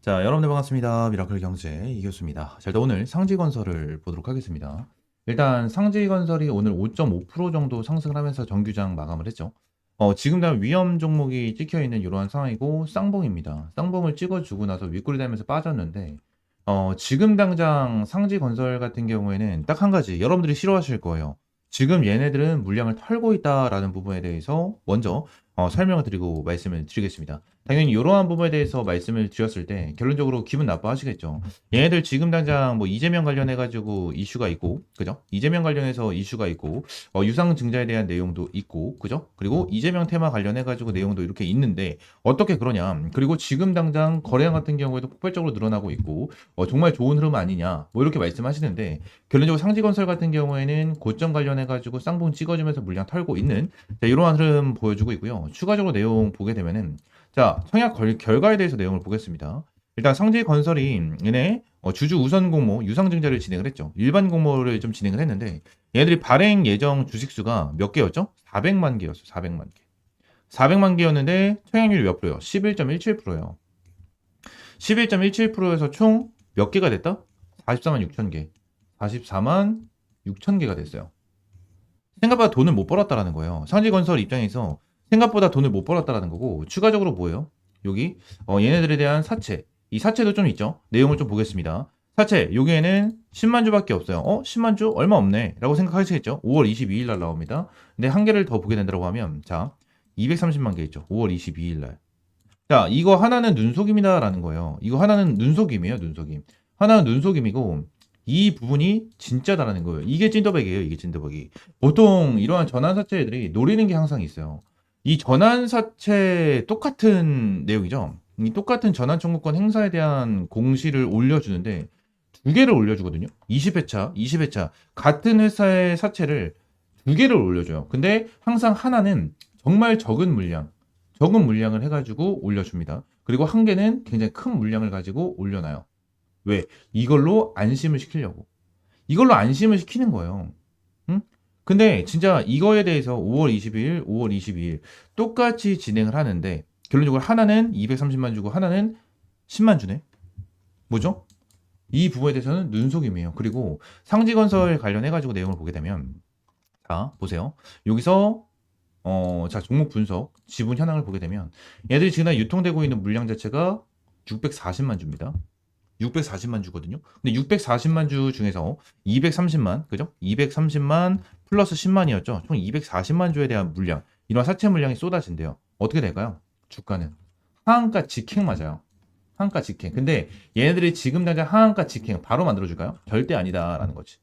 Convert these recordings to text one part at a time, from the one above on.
자, 여러분들 반갑습니다. 미라클 경제 이교수입니다. 자, 일단 오늘 상지건설을 보도록 하겠습니다. 일단 상지건설이 오늘 5.5% 정도 상승을 하면서 정규장 마감을 했죠. 지금 다 위험 종목이 찍혀 있는 이러한 상황이고 쌍봉입니다. 쌍봉을 찍어주고 나서 윗골이 달면서 빠졌는데 지금 당장 상지건설 같은 경우에는 딱 한 가지 여러분들이 싫어하실 거예요. 지금 얘네들은 물량을 털고 있다라는 부분에 대해서 먼저 설명을 드리고 말씀을 드리겠습니다. 당연히 이러한 부분에 대해서 말씀을 드렸을 때 결론적으로 기분 나빠하시겠죠. 얘네들 지금 당장 뭐 이재명 관련해 가지고 이슈가 있고, 그죠? 이재명 관련해서 이슈가 있고, 유상 증자에 대한 내용도 있고, 그죠? 그리고 이재명 테마 관련해 가지고 내용도 이렇게 있는데 어떻게 그러냐? 그리고 지금 당장 거래량 같은 경우에도 폭발적으로 늘어나고 있고, 정말 좋은 흐름 아니냐? 뭐 이렇게 말씀하시는데 결론적으로 상지건설 같은 경우에는 고점 관련해 가지고 쌍봉 찍어주면서 물량 털고 있는 자, 이러한 흐름 보여주고 있고요. 추가적으로 내용 보게 되면은 자, 청약 결과에 대해서 내용을 보겠습니다. 일단 상지건설이 얘네 주주 우선 공모 유상증자를 진행을 했죠. 일반 공모를 좀 진행을 했는데 얘네들이 발행 예정 주식수가 몇 개였죠? 400만 개였어. 400만 개. 400만 개였는데 청약률이 몇 프로요? 11.17%예요. 11.17%에서 총 몇 개가 됐다? 44만 6천 개. 44만 6천 개가 됐어요. 생각보다 돈을 못 벌었다라는 거예요. 상지건설 입장에서 생각보다 돈을 못 벌었다라는 거고 추가적으로 뭐예요? 여기 얘네들에 대한 사채. 이 사채도 좀 있죠. 내용을 좀 보겠습니다. 사채 여기에는 10만 주밖에 없어요. 10만 주 얼마 없네 라고 생각하시겠죠. 5월 22일 날 나옵니다. 근데 한 개를 더 보게 된다고 하면 자 230만 개 있죠. 5월 22일 날. 자 이거 하나는 눈속임이다라는 거예요. 이거 하나는 눈속임이에요. 눈속임. 하나는 눈속임이고 이 부분이 진짜다라는 거예요. 이게 찐더백이에요. 이게 찐더백이. 보통 이러한 전환사채들이 노리는 게 항상 있어요. 이 전환사채 똑같은 내용이죠. 이 똑같은 전환청구권 행사에 대한 공시를 올려주는데 두 개를 올려주거든요. 20회차, 20회차 같은 회사의 사채를 두 개를 올려줘요. 근데 항상 하나는 정말 적은 물량을 해가지고 올려줍니다. 그리고 한 개는 굉장히 큰 물량을 가지고 올려놔요. 왜? 이걸로 안심을 시키려고. 이걸로 안심을 시키는 거예요. 응? 근데 진짜 이거에 대해서 5월 22일, 5월 22일 똑같이 진행을 하는데 결론적으로 하나는 230만 주고 하나는 10만 주네. 뭐죠? 이 부분에 대해서는 눈속임이에요. 그리고 상지건설 관련해가지고 내용을 보게 되면 자, 보세요. 여기서 자, 종목 분석, 지분 현황을 보게 되면 얘들이 지금 유통되고 있는 물량 자체가 640만 주입니다. 640만 주거든요. 근데 640만 주 중에서 230만, 그죠? 230만 플러스 10만이었죠. 총 240만 주에 대한 물량, 이런 사채 물량이 쏟아진대요. 어떻게 될까요? 주가는 하한가 직행 맞아요. 하한가 직행. 근데 얘네들이 지금 당장 하한가 직행 바로 만들어줄까요? 절대 아니다라는 거지.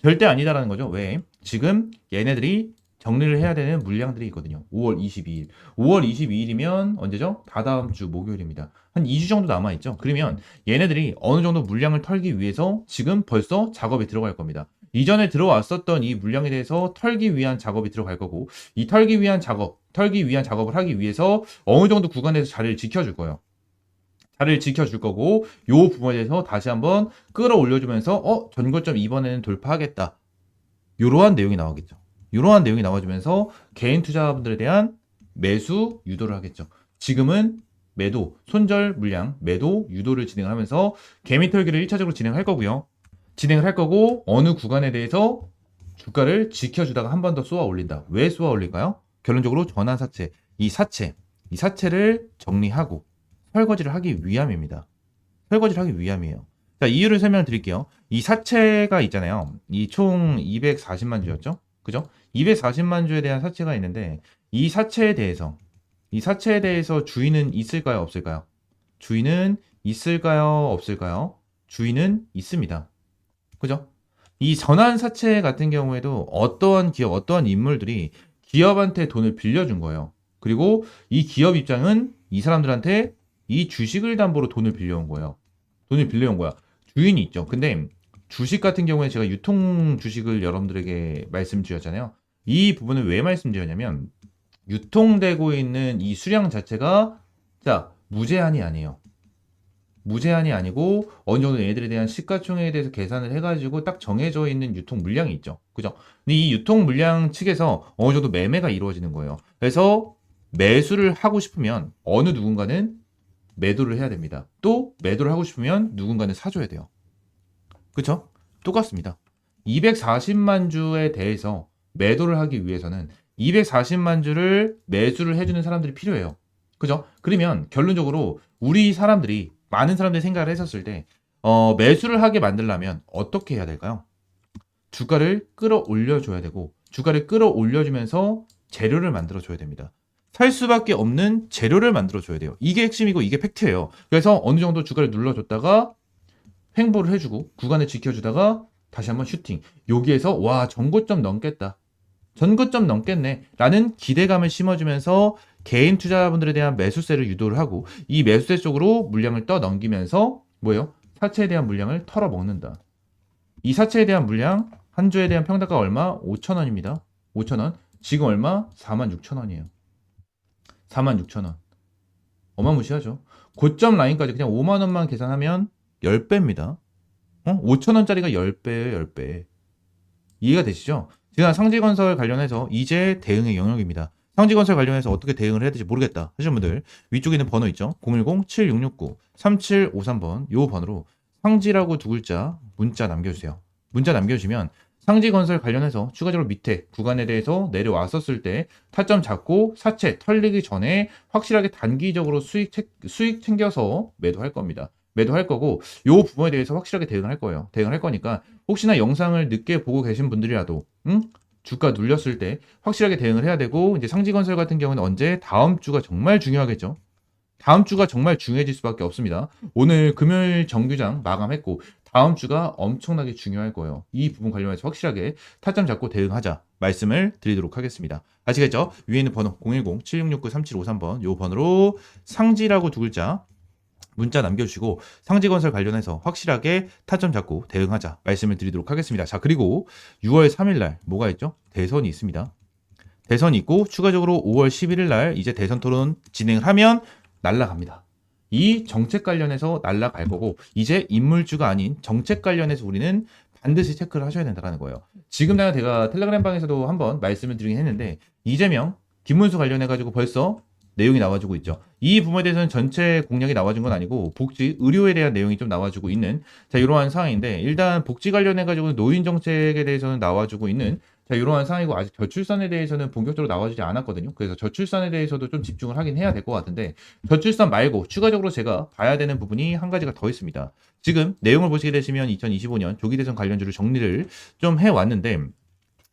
절대 아니다라는 거죠. 왜? 지금 얘네들이 정리를 해야 되는 물량들이 있거든요. 5월 22일. 5월 22일이면 언제죠? 다다음 주 목요일입니다. 한 2주 정도 남아있죠. 그러면 얘네들이 어느 정도 물량을 털기 위해서 지금 벌써 작업에 들어갈 겁니다. 이전에 들어왔었던 이 물량에 대해서 털기 위한 작업이 들어갈 거고, 이 털기 위한 작업을 하기 위해서 어느 정도 구간에서 자리를 지켜줄 거예요. 자리를 지켜줄 거고, 요 부분에 대해서 다시 한번 끌어올려주면서, 전고점 이번에는 돌파하겠다. 이러한 내용이 나오겠죠. 이러한 내용이 나와주면서 개인 투자자분들에 대한 매수 유도를 하겠죠. 지금은 매도, 손절 물량, 매도 유도를 진행하면서 개미 털기를 1차적으로 진행할 거고요. 진행을 할 거고 어느 구간에 대해서 주가를 지켜주다가 한 번 더 쏘아 올린다. 왜 쏘아 올릴까요? 결론적으로 전환사채, 이 사채를 정리하고 설거지를 하기 위함입니다. 설거지를 하기 위함이에요. 자, 이유를 설명을 드릴게요. 이 사채가 있잖아요. 이 총 240만 주였죠? 그죠? 240만 주에 대한 사채가 있는데 이 사채에 대해서 주인은 있을까요? 없을까요? 주인은 있을까요? 없을까요? 주인은 있습니다. 그죠? 이 전환 사채 같은 경우에도 어떠한 기업, 어떠한 인물들이 기업한테 돈을 빌려준 거예요. 그리고 이 기업 입장은 이 사람들한테 이 주식을 담보로 돈을 빌려온 거예요. 돈을 빌려온 거야. 주인이 있죠. 근데 주식 같은 경우에 제가 유통 주식을 여러분들에게 말씀드렸잖아요. 이 부분을 왜 말씀드렸냐면 유통되고 있는 이 수량 자체가 자 무제한이 아니에요. 무제한이 아니고 어느 정도 얘들에 대한 시가총액에 대해서 계산을 해가지고 딱 정해져 있는 유통 물량이 있죠. 그죠? 근데 이 유통 물량 측에서 어느 정도 매매가 이루어지는 거예요. 그래서 매수를 하고 싶으면 어느 누군가는 매도를 해야 됩니다. 또 매도를 하고 싶으면 누군가는 사줘야 돼요. 그쵸? 똑같습니다. 240만 주에 대해서 매도를 하기 위해서는 240만 주를 매수를 해주는 사람들이 필요해요. 그죠? 그러면 결론적으로 우리 사람들이, 많은 사람들이 생각을 했었을 때, 매수를 하게 만들려면 어떻게 해야 될까요? 주가를 끌어올려줘야 되고, 주가를 끌어올려주면서 재료를 만들어줘야 됩니다. 살 수밖에 없는 재료를 만들어줘야 돼요. 이게 핵심이고 이게 팩트예요. 그래서 어느 정도 주가를 눌러줬다가 횡보를 해주고 구간을 지켜주다가 다시 한번 슈팅. 여기에서 와, 전고점 넘겠다. 전고점 넘겠네 라는 기대감을 심어주면서 개인 투자자분들에 대한 매수세를 유도를 하고, 이 매수세 쪽으로 물량을 떠넘기면서 뭐예요? 사채에 대한 물량을 털어먹는다. 이 사채에 대한 물량, 한 주에 대한 평단가 얼마? 5,000원입니다. 5,000원. 지금 얼마? 46,000원이에요. 46,000원. 어마무시하죠. 고점 라인까지 그냥 5만원만 계산하면 10배입니다. 5,000원짜리가 10배예요, 10배. 이해가 되시죠? 제가 상지건설 관련해서 이제 대응의 영역입니다. 상지건설 관련해서 어떻게 대응을 해야 될지 모르겠다 하시는 분들, 위쪽에 있는 번호 있죠? 010-7669-3753번, 요 번호로 상지라고 두 글자 문자 남겨주세요. 문자 남겨주시면 상지건설 관련해서 추가적으로 밑에 구간에 대해서 내려왔었을 때 타점 잡고 사채 털리기 전에 확실하게 단기적으로 수익 챙겨서 매도할 겁니다. 매도할 거고, 요 부분에 대해서 확실하게 대응할 거예요. 대응할 거니까 혹시나 영상을 늦게 보고 계신 분들이라도 주가 눌렸을 때 확실하게 대응을 해야 되고, 이제 상지건설 같은 경우는 언제? 다음 주가 정말 중요하겠죠. 다음 주가 정말 중요해질 수밖에 없습니다. 오늘 금요일 정규장 마감했고 다음 주가 엄청나게 중요할 거예요. 이 부분 관련해서 확실하게 타점 잡고 대응하자 말씀을 드리도록 하겠습니다. 아시겠죠? 위에 있는 번호 010-7669-3753번, 요 번호로 상지라고 두 글자 문자 남겨주시고 상지건설 관련해서 확실하게 타점 잡고 대응하자 말씀을 드리도록 하겠습니다. 자, 그리고 6월 3일 날 뭐가 있죠? 대선이 있습니다. 대선이 있고 추가적으로 5월 11일 날 이제 대선 토론 진행을 하면 날라갑니다. 이 정책 관련해서 날라갈 거고, 이제 인물주가 아닌 정책 관련해서 우리는 반드시 체크를 하셔야 된다는 거예요. 지금 제가 텔레그램 방에서도 한번 말씀을 드리긴 했는데, 이재명, 김문수 관련해가지고 벌써 내용이 나와주고 있죠. 이 부분에 대해서는 전체 공약이 나와준 건 아니고 복지, 의료에 대한 내용이 좀 나와주고 있는 이러한 상황인데, 일단 복지 관련해가지고 노인 정책에 대해서는 나와주고 있는 이러한 상황이고, 아직 저출산에 대해서는 본격적으로 나와주지 않았거든요. 그래서 저출산에 대해서도 좀 집중을 하긴 해야 될 것 같은데, 저출산 말고 추가적으로 제가 봐야 되는 부분이 한 가지가 더 있습니다. 지금 내용을 보시게 되시면 2025년 조기 대선 관련주를 정리를 좀 해왔는데,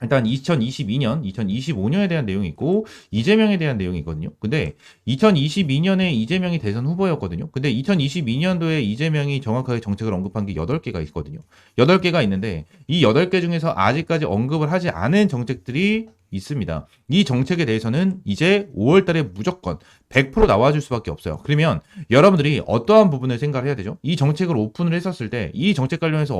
일단 2022년, 2025년에 대한 내용이 있고 이재명에 대한 내용이 있거든요. 근데 2022년에 이재명이 대선 후보였거든요. 근데 2022년도에 이재명이 정확하게 정책을 언급한 게 8개가 있거든요. 8개가 있는데 이 8개 중에서 아직까지 언급을 하지 않은 정책들이 있습니다. 이 정책에 대해서는 이제 5월 달에 무조건 100% 나와줄 수밖에 없어요. 그러면 여러분들이 어떠한 부분을 생각을 해야 되죠? 이 정책을 오픈을 했었을 때 이 정책 관련해서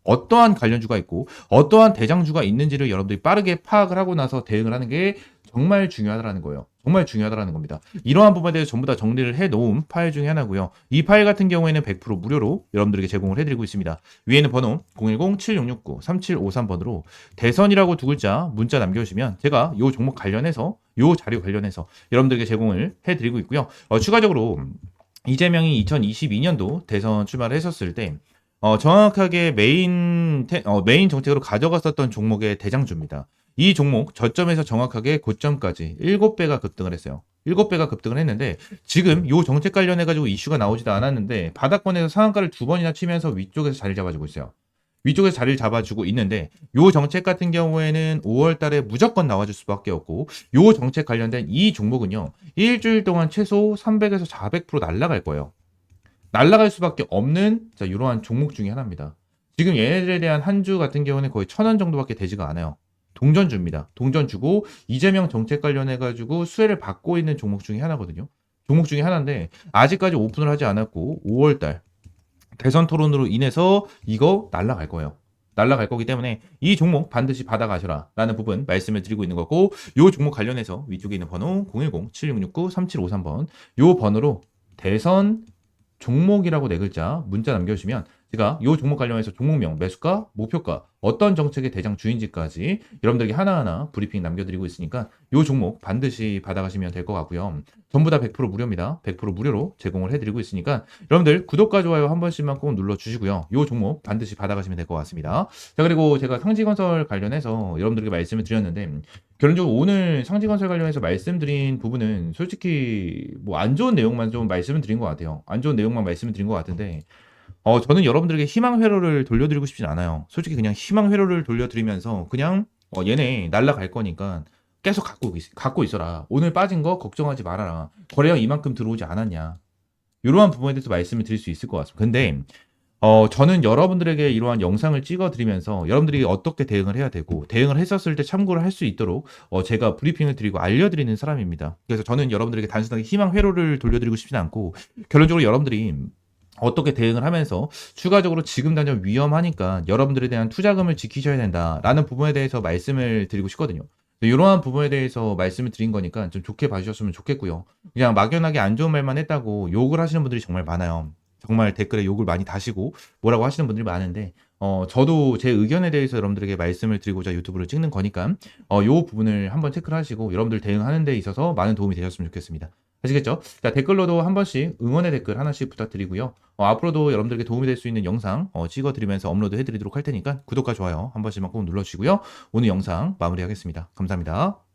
어떠한 관련주가 있고 어떠한 대장주가 있는지를 여러분들이 빠르게 파악을 하고 나서 대응을 하는 게 정말 중요하다는 거예요. 정말 중요하다는 겁니다. 이러한 부분에 대해서 전부 다 정리를 해놓은 파일 중에 하나고요. 이 파일 같은 경우에는 100% 무료로 여러분들에게 제공을 해드리고 있습니다. 위에 있는 번호 010-7669-3753번으로 대선이라고 두 글자 문자 남겨주시면 제가 이 종목 관련해서 이 자료 관련해서 여러분들에게 제공을 해드리고 있고요. 추가적으로 이재명이 2022년도 대선 출마를 했었을 때 정확하게 메인 정책으로 가져갔었던 종목의 대장주입니다. 이 종목 저점에서 정확하게 고점까지 7배가 급등을 했어요. 7배가 급등을 했는데 지금 이 정책 관련해가지고 이슈가 나오지도 않았는데 바닥권에서 상한가를 2번이나 치면서 위쪽에서 자리를 잡아주고 있어요. 위쪽에서 자리를 잡아주고 있는데 이 정책 같은 경우에는 5월 달에 무조건 나와줄 수밖에 없고, 이 정책 관련된 이 종목은요, 일주일 동안 최소 300에서 400% 날아갈 거예요. 날아갈 수밖에 없는 이러한 종목 중에 하나입니다. 지금 얘네들에 대한 한 주 같은 경우는 거의 1,000원 정도밖에 되지가 않아요. 동전주입니다. 동전주고 이재명 정책 관련해가지고 수혜를 받고 있는 종목 중에 하나거든요. 종목 중에 하나인데 아직까지 오픈을 하지 않았고 5월달 대선 토론으로 인해서 이거 날아갈 거예요. 날아갈 거기 때문에 이 종목 반드시 받아가셔라 라는 부분 말씀을 드리고 있는 거고, 이 종목 관련해서 위쪽에 있는 번호 010-7669-3753번 이 번호로 대선 종목이라고 네 글자 문자 남겨주시면 제가 요 종목 관련해서 종목명, 매수가, 목표가, 어떤 정책의 대장 주인지까지 여러분들에게 하나하나 브리핑 남겨드리고 있으니까 요 종목 반드시 받아가시면 될 것 같고요. 전부 다 100% 무료입니다. 100% 무료로 제공을 해드리고 있으니까 여러분들 구독과 좋아요 한 번씩만 꼭 눌러주시고요. 요 종목 반드시 받아가시면 될 것 같습니다. 자, 그리고 제가 상지건설 관련해서 여러분들에게 말씀을 드렸는데 결론적으로 오늘 상지건설 관련해서 말씀드린 부분은 솔직히 뭐 안 좋은 내용만 좀 말씀을 드린 것 같아요. 안 좋은 내용만 말씀을 드린 것 같은데 저는 여러분들에게 희망 회로를 돌려드리고 싶진 않아요. 솔직히 그냥 희망 회로를 돌려드리면서 그냥 얘네 날라갈 거니까 계속 갖고 있어라. 오늘 빠진 거 걱정하지 말아라. 거래량 이만큼 들어오지 않았냐. 이러한 부분에 대해서 말씀을 드릴 수 있을 것 같습니다. 근데 저는 여러분들에게 이러한 영상을 찍어 드리면서 여러분들이 어떻게 대응을 해야 되고 대응을 했었을 때 참고를 할 수 있도록 제가 브리핑을 드리고 알려드리는 사람입니다. 그래서 저는 여러분들에게 단순하게 희망 회로를 돌려드리고 싶진 않고 결론적으로 여러분들이 어떻게 대응을 하면서 추가적으로 지금 당장 위험하니까 여러분들에 대한 투자금을 지키셔야 된다라는 부분에 대해서 말씀을 드리고 싶거든요. 이러한 부분에 대해서 말씀을 드린 거니까 좀 좋게 봐주셨으면 좋겠고요. 그냥 막연하게 안 좋은 말만 했다고 욕을 하시는 분들이 정말 많아요. 정말 댓글에 욕을 많이 다시고 뭐라고 하시는 분들이 많은데 저도 제 의견에 대해서 여러분들에게 말씀을 드리고자 유튜브를 찍는 거니까 요 부분을 한번 체크를 하시고 여러분들 대응하는 데 있어서 많은 도움이 되셨으면 좋겠습니다. 아시겠죠? 자, 댓글로도 한 번씩 응원의 댓글 하나씩 부탁드리고요. 앞으로도 여러분들에게 도움이 될 수 있는 영상 찍어드리면서 업로드 해드리도록 할 테니까 구독과 좋아요 한 번씩만 꼭 눌러주시고요. 오늘 영상 마무리하겠습니다. 감사합니다.